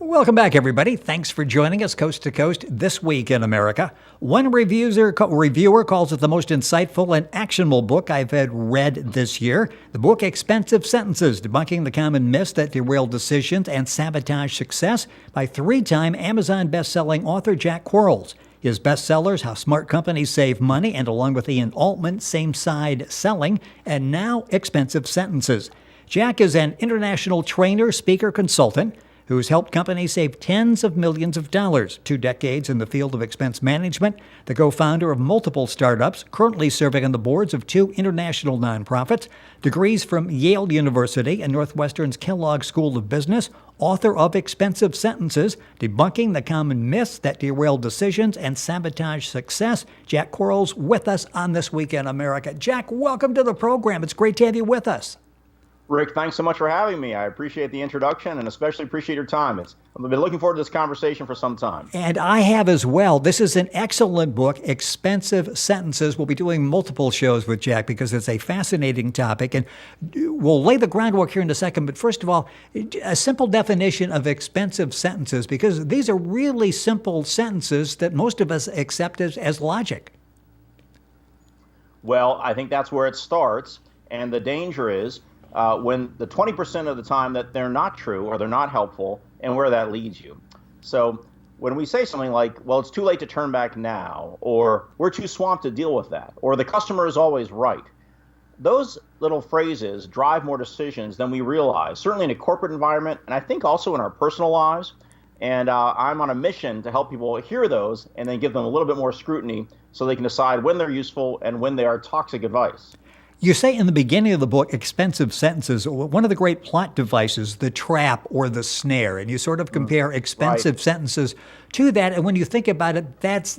Welcome back, everybody. Thanks for joining us coast to coast this week in America. One reviewer calls it the most insightful and actionable book I've had read this year. The book, Expensive Sentences, Debunking the Common Myths That Derail Decisions and Sabotage Success, by three-time Amazon best-selling author Jack Quarles. His bestsellers, How Smart Companies Save Money, and along with Ian Altman, Same Side Selling, and now Expensive Sentences. Jack is an international trainer, speaker, consultant, who's helped companies save tens of millions of dollars, 2 decades in the field of expense management, the co-founder of multiple startups, currently serving on the boards of 2 international nonprofits, degrees from Yale University and Northwestern's Kellogg School of Business, author of Expensive Sentences, Debunking the Common Myths That Derail Decisions and Sabotage Success. Jack Quarles with us on This Week in America. Jack, welcome to the program. It's great to have you with us. Rick, thanks so much for having me. I appreciate the introduction and especially appreciate your time. I've been looking forward to this conversation for some time. And I have as well. This is an excellent book, Expensive Sentences. We'll be doing multiple shows with Jack because it's a fascinating topic. And we'll lay the groundwork here in a second. But first of all, a simple definition of expensive sentences, because these are really simple sentences that most of us accept as logic. Well, I think that's where it starts. And the danger is when the 20% of the time that they're not true or they're not helpful, and where that leads you. So when we say something like, well, it's too late to turn back now, or we're too swamped to deal with that, or the customer is always right, those little phrases drive more decisions than we realize, certainly in a corporate environment, and I think also in our personal lives. And I'm on a mission to help people hear those and then give them a little bit more scrutiny so they can decide when they're useful and when they are toxic advice. You say in the beginning of the book, Expensive Sentences, one of the great plot devices, the trap or the snare, and you sort of compare expensive sentences to that. And when you think about it, that's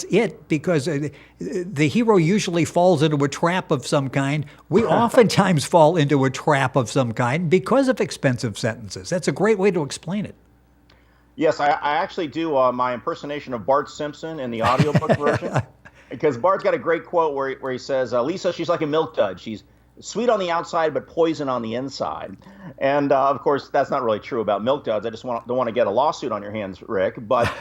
it, because the hero usually falls into a trap of some kind. We oftentimes fall into a trap of some kind because of expensive sentences. That's a great way to explain it. Yes, I actually do my impersonation of Bart Simpson in the audiobook version. Because Bart's got a great quote where he says, Lisa, she's like a milk dud. She's sweet on the outside, but poison on the inside. And of course, that's not really true about milk duds. I just don't want to get a lawsuit on your hands, Rick. But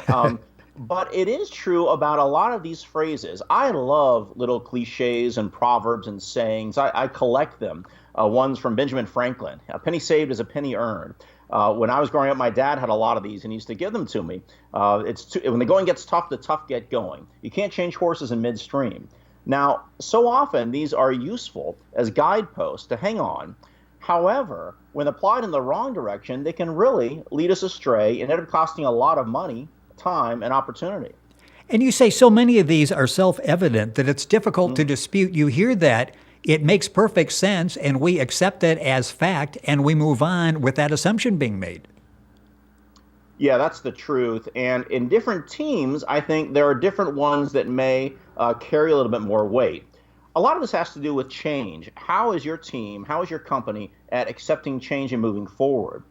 but it is true about a lot of these phrases. I love little cliches and proverbs and sayings. I collect them. Ones from Benjamin Franklin. A penny saved is a penny earned. When I was growing up, my dad had a lot of these and he used to give them to me. When the going gets tough, the tough get going. You can't change horses in midstream. Now, so often these are useful as guideposts to hang on. However, when applied in the wrong direction, they can really lead us astray and end up costing a lot of money, time, and opportunity. And you say so many of these are self-evident that it's difficult to dispute. You hear that. It makes perfect sense, and we accept it as fact, and we move on with that assumption being made. Yeah, that's the truth. And in different teams, I think there are different ones that may carry a little bit more weight. A lot of this has to do with change. How is your team, how is your company at accepting change and moving forward?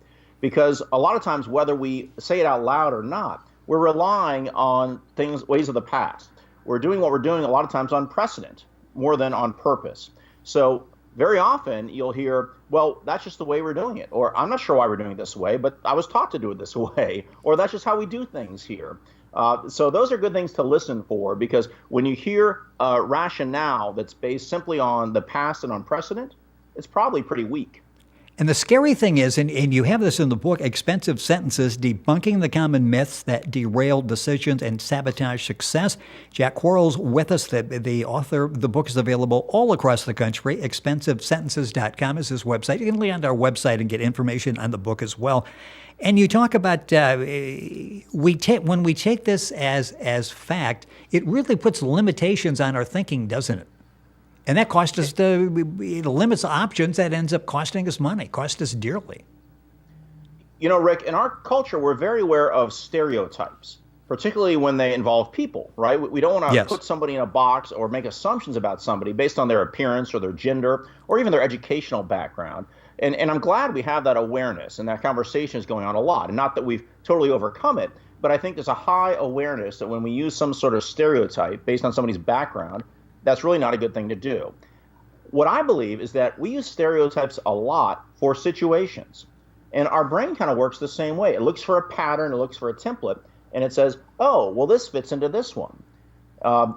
Because a lot of times, whether we say it out loud or not, we're relying on ways of the past. We're doing what we're doing a lot of times on precedent more than on purpose. So very often you'll hear, well, that's just the way we're doing it. Or I'm not sure why we're doing it this way, but I was taught to do it this way. Or that's just how we do things here. So those are good things to listen for, because when you hear rationale that's based simply on the past and on precedent, it's probably pretty weak. And the scary thing is, and you have this in the book, Expensive Sentences, Debunking the Common Myths That Derail Decisions and Sabotage Success. Jack Quarles with us, the author. The book is available all across the country. ExpensiveSentences.com is his website. You can log onto our website and get information on the book as well. And you talk about when we take this as fact, it really puts limitations on our thinking, doesn't it? And that costs us, it limits options. That ends up costing us money, costs us dearly. You know, Rick, in our culture, we're very aware of stereotypes, particularly when they involve people, right? We don't want to put somebody in a box or make assumptions about somebody based on their appearance or their gender or even their educational background. And I'm glad we have that awareness, and that conversation is going on a lot. And not that we've totally overcome it, but I think there's a high awareness that when we use some sort of stereotype based on somebody's background, that's really not a good thing to do. What I believe is that we use stereotypes a lot for situations. And our brain kind of works the same way. It looks for a pattern, it looks for a template, and it says, oh, well, this fits into this one.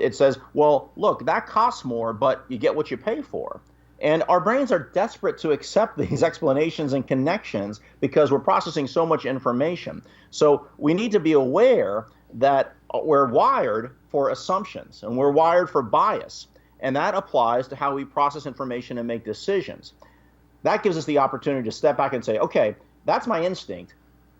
It says, well, look, that costs more, but you get what you pay for. And our brains are desperate to accept these explanations and connections because we're processing so much information. So we need to be aware that we're wired for assumptions and we're wired for bias. And that applies to how we process information and make decisions. That gives us the opportunity to step back and say, okay, that's my instinct.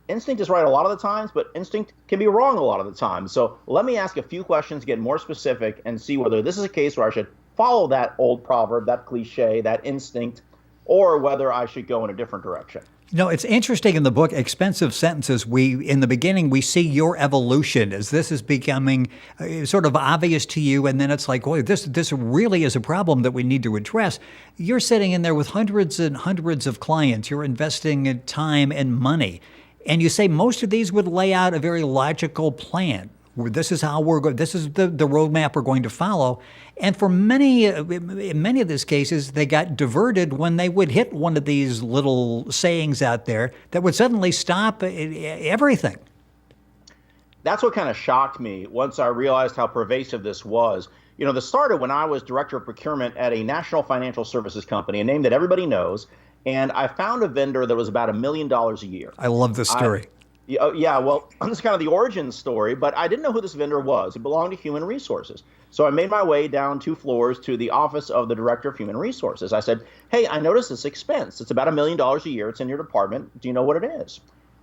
Instinct is right a lot of the times, but instinct can be wrong a lot of the time. So let me ask a few questions, get more specific, and see whether this is a case where I should follow that old proverb, that cliche, that instinct, or whether I should go in a different direction. It's interesting in the book, Expensive Sentences, in the beginning, we see your evolution as this is becoming sort of obvious to you. And then it's like, boy, this really is a problem that we need to address. You're sitting in there with hundreds and hundreds of clients. You're investing in time and money. And you say most of these would lay out a very logical plan. This is how we're going. This is the roadmap we're going to follow. And for in many of these cases, they got diverted when they would hit one of these little sayings out there that would suddenly stop everything. That's what kind of shocked me once I realized how pervasive this was. This started when I was director of procurement at a national financial services company, a name that everybody knows. And I found a vendor that was about $1 million a year. I love this story. Yeah, well, this is kind of the origin story, but I didn't know who this vendor was. It belonged to Human Resources. So I made my way down 2 floors to the office of the Director of Human Resources. I said, hey, I noticed this expense. It's about $1 million a year. It's in your department. Do you know what it is?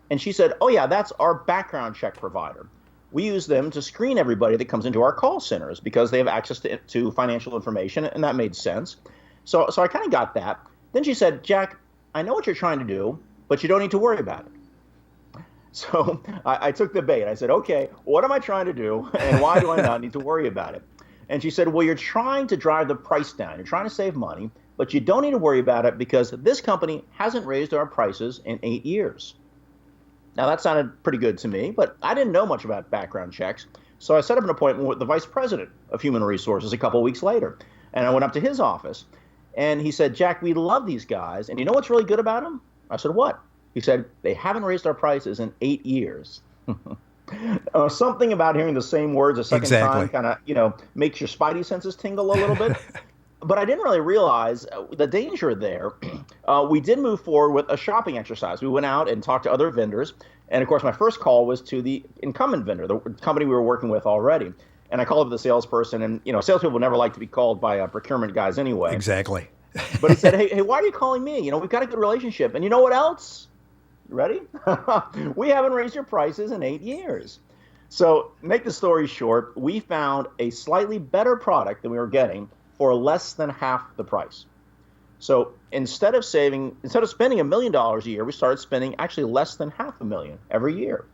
And she said, oh, yeah, that's our background check provider. We use them to screen everybody that comes into our call centers because they have access to financial information, and that made sense. So I kind of got that. Then she said, Jack, I know what you're trying to do, but you don't need to worry about it. So I took the bait. I said, okay, what am I trying to do, and why do I not need to worry about it? And she said, well, you're trying to drive the price down. You're trying to save money, but you don't need to worry about it because this company hasn't raised our prices in 8 years. Now, that sounded pretty good to me, but I didn't know much about background checks. So I set up an appointment with the vice president of human resources a couple of weeks later. And I went up to his office, and he said, Jack, we love these guys. And you know what's really good about them? I said, what? He said, they haven't raised our prices in 8 years. Something about hearing the same words a second time kind of, makes your spidey senses tingle a little bit. But I didn't really realize the danger there. We did move forward with a shopping exercise. We went out and talked to other vendors. And, of course, my first call was to the incumbent vendor, the company we were working with already. And I called up the salesperson. And, salespeople never like to be called by procurement guys anyway. Exactly. But he said, hey, why are you calling me? We've got a good relationship. And you know what else? You ready? We haven't raised your prices in 8 years. So make the story short, we found a slightly better product than we were getting for less than half the price. So instead of spending $1 million a year, we started spending actually less than $500,000 every year.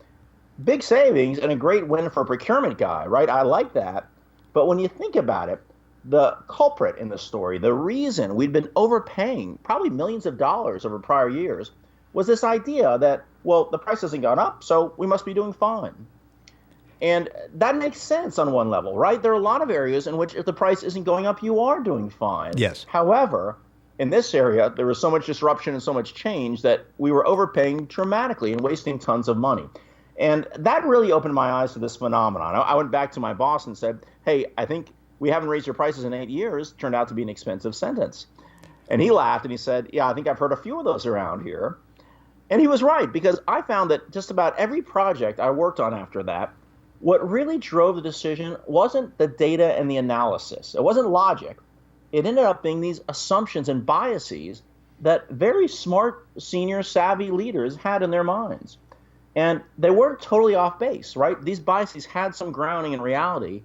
Big savings and a great win for a procurement guy, right? I like that. But when you think about it, the culprit in the story, the reason we'd been overpaying probably millions of dollars over prior years was this idea that, well, the price hasn't gone up, so we must be doing fine. And that makes sense on one level, right? There are a lot of areas in which if the price isn't going up, you are doing fine. Yes. However, in this area, there was so much disruption and so much change that we were overpaying dramatically and wasting tons of money. And that really opened my eyes to this phenomenon. I went back to my boss and said, hey, I think we haven't raised your prices in 8 years. Turned out to be an expensive sentence. And he laughed and he said, yeah, I think I've heard a few of those around here. And he was right, because I found that just about every project I worked on after that, what really drove the decision wasn't the data and the analysis. It wasn't logic. It ended up being these assumptions and biases that very smart, senior, savvy leaders had in their minds. And they weren't totally off base, right? These biases had some grounding in reality.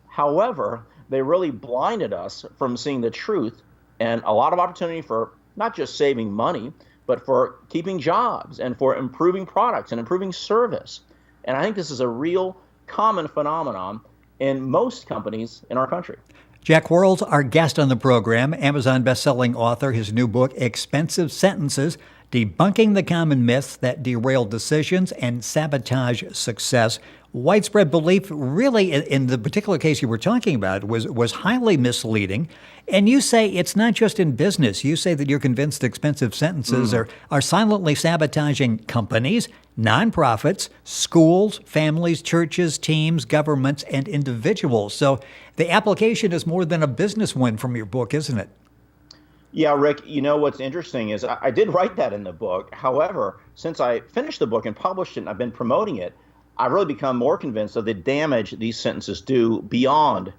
However, they really blinded us from seeing the truth and a lot of opportunity for not just saving money, but for keeping jobs and for improving products and improving service. And I think this is a real common phenomenon in most companies in our country. Jack Quarles, our guest on the program, Amazon best-selling author, his new book, Expensive Sentences, Debunking the Common Myths That Derail Decisions and Sabotage Success. Widespread belief, really, in the particular case you were talking about, was highly misleading. And you say it's not just in business. You say that you're convinced expensive sentences are silently sabotaging companies, nonprofits, schools, families, churches, teams, governments, and individuals. So the application is more than a business win from your book, isn't it? Yeah, Rick, you know what's interesting is I did write that in the book. However, since I finished the book and published it and I've been promoting it, I've really become more convinced of the damage these sentences do beyond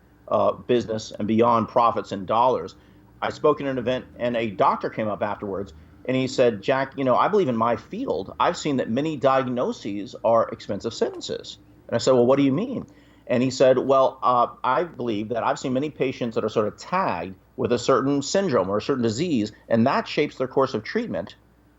business and beyond profits and dollars. I spoke in an event and a doctor came up afterwards and he said, Jack, I believe in my field, I've seen that many diagnoses are expensive sentences. And I said, well, what do you mean? And he said, well, I believe that I've seen many patients that are sort of tagged with a certain syndrome or a certain disease, and that shapes their course of treatment,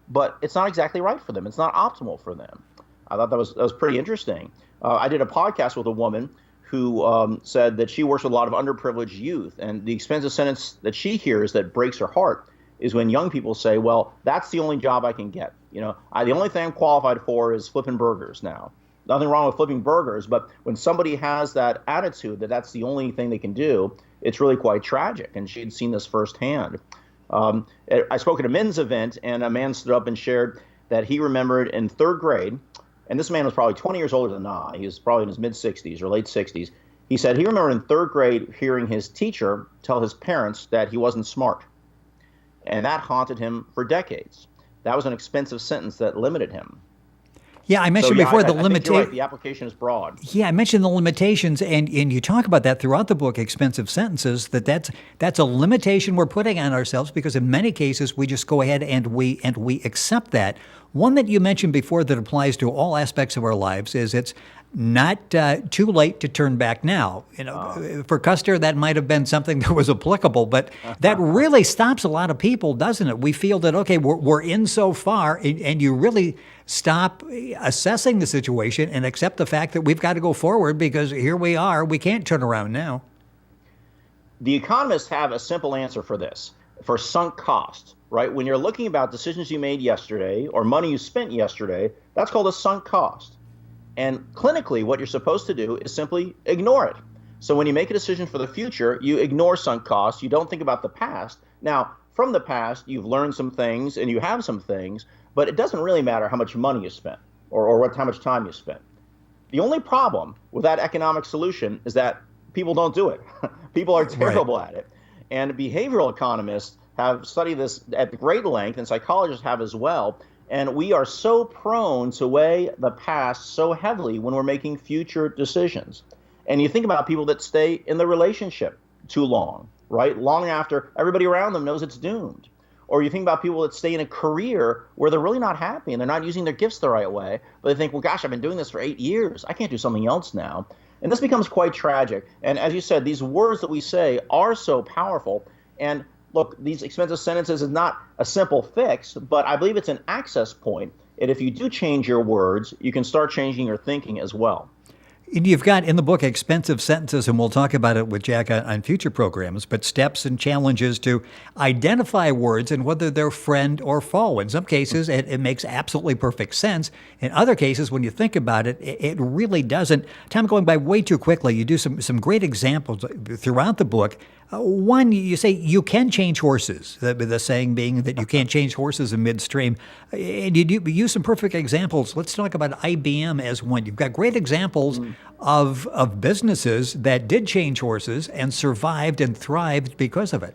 but it's not exactly right for them. It's not optimal for them. I thought that was pretty interesting. I did a podcast with a woman who said that she works with a lot of underprivileged youth, and the expensive sentence that she hears that breaks her heart is when young people say, well, that's the only job I can get. The only thing I'm qualified for is flipping burgers now. Nothing wrong with flipping burgers, but when somebody has that attitude that that's the only thing they can do, it's really quite tragic, and she'd seen this firsthand. I spoke at a men's event, and a man stood up and shared that he remembered in third grade, and this man was probably 20 years older than I. He was probably in his mid-60s or late 60s. He said he remembered in third grade hearing his teacher tell his parents that he wasn't smart, and that haunted him for decades. That was an expensive sentence that limited him. Yeah, I mentioned before the limitations. Right. The application is broad. Yeah, I mentioned the limitations, and you talk about that throughout the book, Expensive Sentences, that's a limitation we're putting on ourselves because in many cases we just go ahead and we accept that. One that you mentioned before that applies to all aspects of our lives is it's not too late to turn back now. For Custer, that might have been something that was applicable, but that really stops a lot of people, doesn't it? We feel that, okay, we're in so far, and you really stop assessing the situation and accept the fact that we've got to go forward because here we are. We can't turn around now. The economists have a simple answer for this, for sunk cost, right? When you're looking about decisions you made yesterday or money you spent yesterday, that's called a sunk cost. And clinically, what you're supposed to do is simply ignore it. So when you make a decision for the future, you ignore sunk costs. You don't think about the past. Now, from the past, you've learned some things and you have some things, but it doesn't really matter how much money you spent or how much time you spent. The only problem with that economic solution is that people don't do it. People are terrible at it. And behavioral economists have studied this at great length, and psychologists have as well. And we are so prone to weigh the past so heavily when we're making future decisions. And you think about people that stay in the relationship too long, right? Long after everybody around them knows it's doomed. Or you think about people that stay in a career where they're really not happy and they're not using their gifts the right way, but they think, well, gosh, I've been doing this for 8 years. I can't do something else now. And this becomes quite tragic. And as you said, these words that we say are so powerful. And look, these expensive sentences is not a simple fix, but I believe it's an access point. And if you do change your words, you can start changing your thinking as well. You've got in the book Expensive Sentences, and we'll talk about it with Jack on future programs, but steps and challenges to identify words and whether they're friend or foe. In some cases, it makes absolutely perfect sense. In other cases, when you think about it, it really doesn't. Time going by way too quickly. You do some great examples throughout the book. One, you say you can change horses, the saying being that you can't change horses in midstream. And you use some perfect examples. Let's talk about IBM as one. You've got great examples of businesses that did change horses and survived and thrived because of it.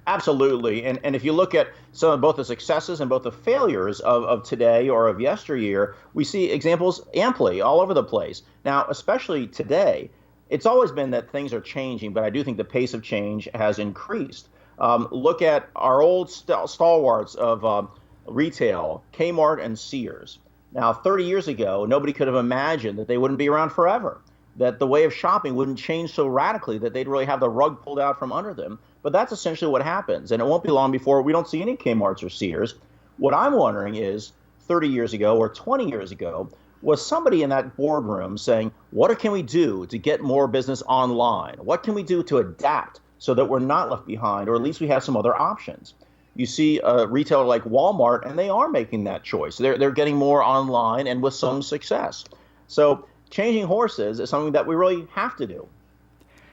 Absolutely. And if you look at some of both the successes and both the failures of today or of yesteryear, we see examples amply all over the place. Now, especially today, it's always been that things are changing, but I do think the pace of change has increased. Look at our old stalwarts of retail, Kmart and Sears. Now, 30 years ago, nobody could have imagined that they wouldn't be around forever, that the way of shopping wouldn't change so radically that they'd really have the rug pulled out from under them. But that's essentially what happens, and it won't be long before we don't see any Kmarts or Sears. What I'm wondering is, 30 years ago or 20 years ago, was somebody in that boardroom saying, what can we do to get more business online? What can we do to adapt so that we're not left behind, or at least we have some other options? You see a retailer like Walmart, and they are making that choice. They're getting more online and with some success. So changing horses is something that we really have to do.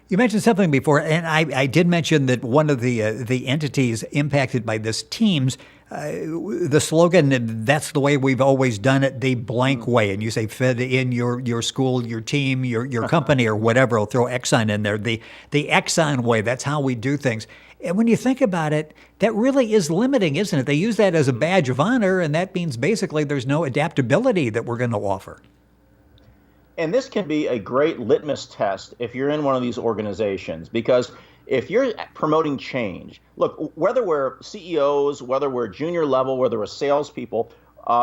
You mentioned something before, and I did mention that one of the entities impacted by this, teams, the slogan, that's the way we've always done it, the blank way. And you say fit in your school, your team, your company, or whatever. I'll throw Exxon in there. The Exxon way, that's how we do things. And when you think about it, that really is limiting, isn't it? They use that as a badge of honor, and that means basically there's no adaptability that we're going to offer. And this can be a great litmus test if you're in one of these organizations, because if you're promoting change, look, whether we're CEOs, whether we're junior level, whether we're salespeople,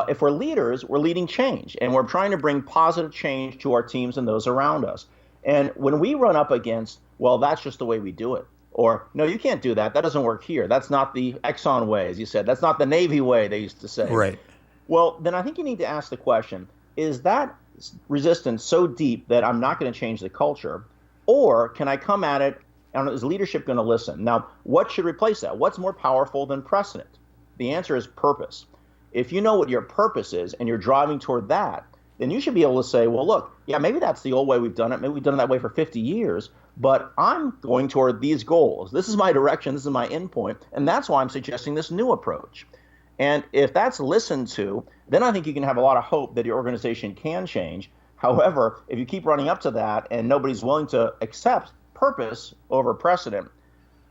if we're leaders, we're leading change, and we're trying to bring positive change to our teams and those around us. And when we run up against, well, that's just the way we do it, or no, you can't do that. That doesn't work here. That's not the Exxon way, as you said. That's not the Navy way, they used to say. Right. Well, then I think you need to ask the question, is that resistance so deep that I'm not going to change the culture, or can I come at it and is leadership going to listen? Now, what should replace that? What's more powerful than precedent? The answer is purpose. If you know what your purpose is and you're driving toward that, then you should be able to say, well, look, yeah, maybe that's the old way we've done it. Maybe we've done it that way for 50 years, but I'm going toward these goals. This is my direction. This is my endpoint. And that's why I'm suggesting this new approach. And if that's listened to, then I think you can have a lot of hope that your organization can change. However, if you keep running up to that and nobody's willing to accept purpose over precedent,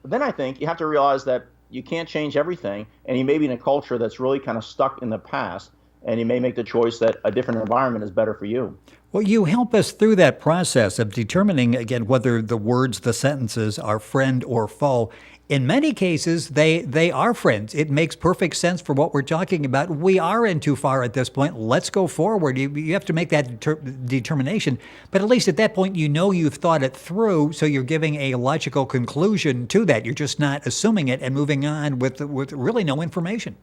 then I think you have to realize that you can't change everything, and you may be in a culture that's really kind of stuck in the past, and you may make the choice that a different environment is better for you. Well, you help us through that process of determining, again, whether the words, the sentences are friend or foe. In many cases, they are friends. It makes perfect sense for what we're talking about. We are in too far at this point. Let's go forward. You have to make that determination. But at least at that point, you know you've thought it through, so you're giving a logical conclusion to that. You're just not assuming it and moving on with really no information.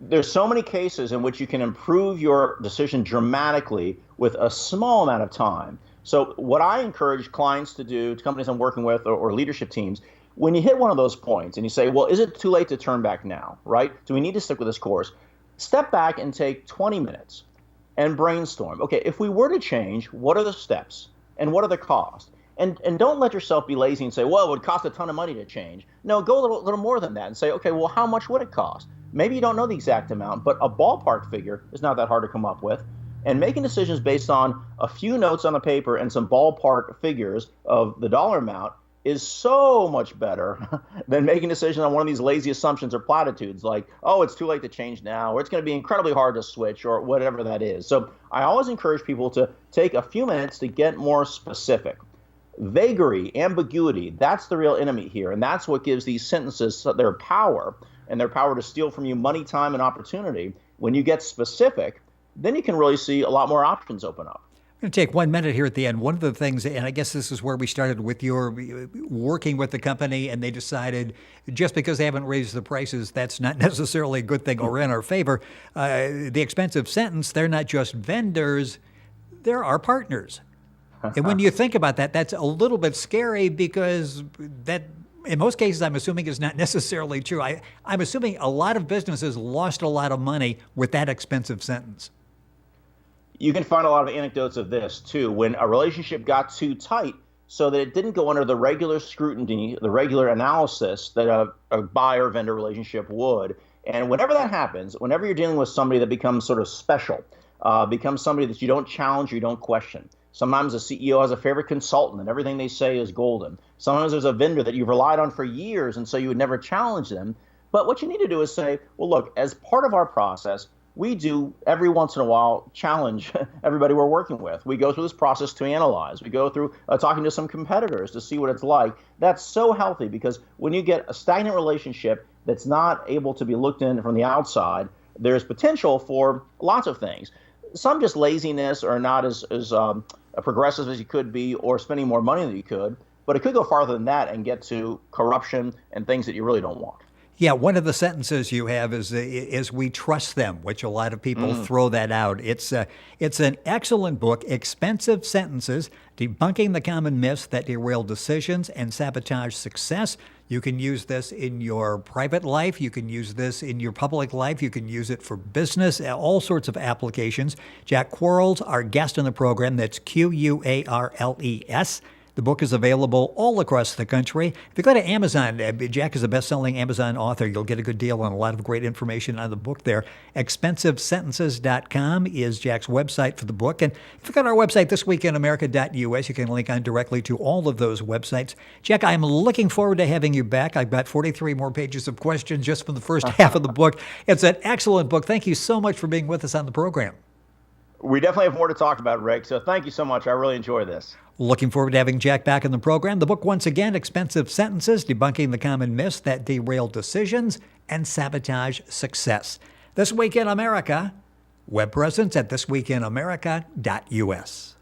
There's so many cases in which you can improve your decision dramatically with a small amount of time. So what I encourage clients to do, to companies I'm working with or leadership teams, when you hit one of those points and you say, well, is it too late to turn back now, right? Do we need to stick with this course? Step back and take 20 minutes and brainstorm. Okay, if we were to change, what are the steps and what are the costs? And don't let yourself be lazy and say, well, it would cost a ton of money to change. No, go a little more than that and say, okay, well, how much would it cost? Maybe you don't know the exact amount, but a ballpark figure is not that hard to come up with. And making decisions based on a few notes on the paper and some ballpark figures of the dollar amount is so much better than making decisions on one of these lazy assumptions or platitudes like, oh, it's too late to change now, or it's going to be incredibly hard to switch, or whatever that is. So I always encourage people to take a few minutes to get more specific. Vagary, ambiguity, that's the real enemy here. And that's what gives these sentences their power, and their power to steal from you money, time, and opportunity. When you get specific, then you can really see a lot more options open up. I'm going to take 1 minute here at the end. One of the things, and I guess this is where we started with your working with the company, and they decided just because they haven't raised the prices, that's not necessarily a good thing or in our favor. The expensive sentence, they're not just vendors, they're our partners. And when you think about that, that's a little bit scary because that, in most cases, I'm assuming is not necessarily true. I'm assuming a lot of businesses lost a lot of money with that expensive sentence. You can find a lot of anecdotes of this, too, when a relationship got too tight so that it didn't go under the regular scrutiny, the regular analysis that a buyer-vendor relationship would. And whenever that happens, whenever you're dealing with somebody that becomes sort of special, becomes somebody that you don't challenge, you don't question. Sometimes a CEO has a favorite consultant and everything they say is golden. Sometimes there's a vendor that you've relied on for years and so you would never challenge them. But what you need to do is say, well, look, as part of our process, we do every once in a while challenge everybody we're working with. We go through this process to analyze. We go through talking to some competitors to see what it's like. That's so healthy because when you get a stagnant relationship that's not able to be looked in from the outside, there's potential for lots of things. Some just laziness or not as progressive as you could be or spending more money than you could, but it could go farther than that and get to corruption and things that you really don't want. Yeah, one of the sentences you have is "we trust them," which a lot of people throw that out. It's an excellent book, Expensive Sentences: Debunking the Common Myths That Derail Decisions and Sabotage Success. You can use this in your private life. You can use this in your public life. You can use it for business, all sorts of applications. Jack Quarles, our guest on the program, that's Quarles. The book is available all across the country. If you go to Amazon, Jack is a best-selling Amazon author. You'll get a good deal on a lot of great information on the book there. ExpensiveSentences.com is Jack's website for the book. And if you go to our website, thisweekinamerica.us, you can link on directly to all of those websites. Jack, I'm looking forward to having you back. I've got 43 more pages of questions just from the first half of the book. It's an excellent book. Thank you so much for being with us on the program. We definitely have more to talk about, Rick. So thank you so much. I really enjoy this. Looking forward to having Jack back in the program. The book, once again, Expensive Sentences: Debunking the Common Myths That Derail Decisions and Sabotage Success. This Week in America, web presence at thisweekinamerica.us.